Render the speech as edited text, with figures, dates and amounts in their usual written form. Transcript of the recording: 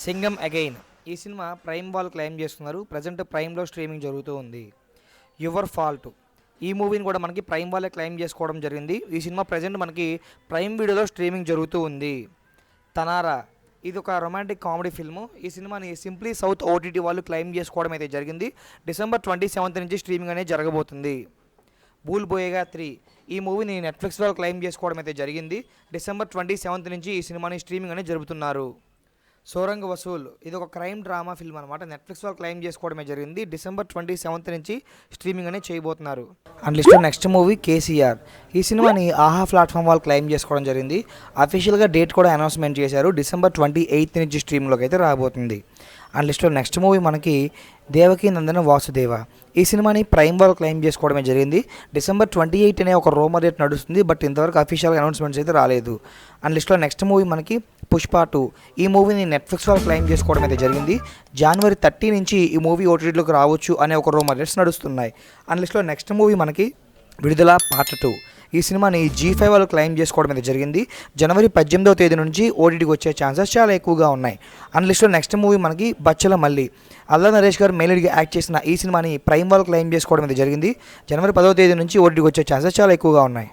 Singam again ఈ cinema prime వాళ్ళు claim చేస్తున్నారు. ప్రజెంట్ ప్రైమ్లో స్ట్రీమింగ్ జరుగుతూ ఉంది. యువర్ ఫాల్ట్ ఈ మూవీని కూడా మనకి ప్రైమ్ వాళ్ళే క్లెయిమ్ చేసుకోవడం జరిగింది. ఈ సినిమా ప్రజెంట్ మనకి ప్రైమ్ వీడియోలో స్ట్రీమింగ్ జరుగుతూ ఉంది. తనారా ఇది ఒక రొమాంటిక్ కామెడీ ఫిల్ము. ఈ సినిమాని సింప్లీ సౌత్ ఓటీటీ వాళ్ళు క్లెయిమ్ చేసుకోవడం అయితే జరిగింది. December 27 నుంచి స్ట్రీమింగ్ అనేది జరగబోతుంది. భూల్ బోయేగా 3 ఈ మూవీని నెట్ఫ్లిక్స్లో క్లెయిమ్ చేసుకోవడం అయితే జరిగింది. December 27 నుంచి ఈ సినిమాని స్ట్రీమింగ్ అనేది జరుపుతున్నారు. సోరంగ్ వసూల్ ఇది ఒక క్రైమ్ డ్రామా ఫిల్మ్ అనమాట. నెట్ఫ్లిక్స్ వాళ్ళు క్లెయిమ్ చేసుకోవడమే జరిగింది. December 27 నుంచి స్ట్రీమింగ్ అనేది చేయబోతున్నారు. అండ్ లిస్ట్లో నెక్స్ట్ మూవీ కేసీఆర్. ఈ సినిమాని ఆహా ప్లాట్ఫామ్ వాళ్ళు క్లెయిమ్ చేసుకోవడం జరిగింది. అఫీషియల్గా డేట్ కూడా అనౌన్స్మెంట్ చేశారు. December 28 నుంచి స్ట్రీమ్లోకి అయితే రాబోతుంది. అండ్ లిస్ట్లో నెక్స్ట్ మూవీ మనకి దేవకీ నందన వాసుదేవ. ఈ సినిమాని ప్రైమ్ వాళ్ళు క్లెయిమ్ చేసుకోవడమే జరిగింది. December 28 అనే ఒక రూమర్ రేట్ నడుస్తుంది. బట్ ఇంతవరకు అఫీషియల్గా అనౌన్స్మెంట్స్ అయితే రాలేదు. అండ్ లిస్ట్లో నెక్స్ట్ మూవీ మనకి పుష్ప 2 ఈ మూవీని నెట్ఫ్లిక్స్ వాళ్ళు క్లెయిమ్ చేసుకోవడం అయితే జరిగింది. January 30 నుంచి ఈ మూవీ ఓటీటీలోకి రావచ్చు అనే ఒక రూమర్ రేట్స్ నడుస్తున్నాయి. అండ్ లిస్ట్లో నెక్స్ట్ మూవీ మనకి విడుదల పార్ట్ 2 ఈ సినిమాని G5 వాళ్ళు క్లెయిమ్ చేసుకోవడం అయితే జరిగింది. January 18 నుంచి ఓటీటీకి వచ్చే ఛాన్సెస్ చాలా ఎక్కువగా ఉన్నాయి. అండ్ లిస్ట్లో నెక్స్ట్ మూవీ మనకి బచ్చల మల్లి. అల్లా నరేష్ గారు మెయిల్గా యాక్ట్ చేసిన ఈ సినిమాని ప్రైమ్ వాళ్ళు క్లెయిమ్ చేసుకోవడం అయితే జరిగింది. January 10 నుంచి ఓటీటీకి వచ్చే ఛాన్సెస్ చాలా ఎక్కువగా ఉన్నాయి.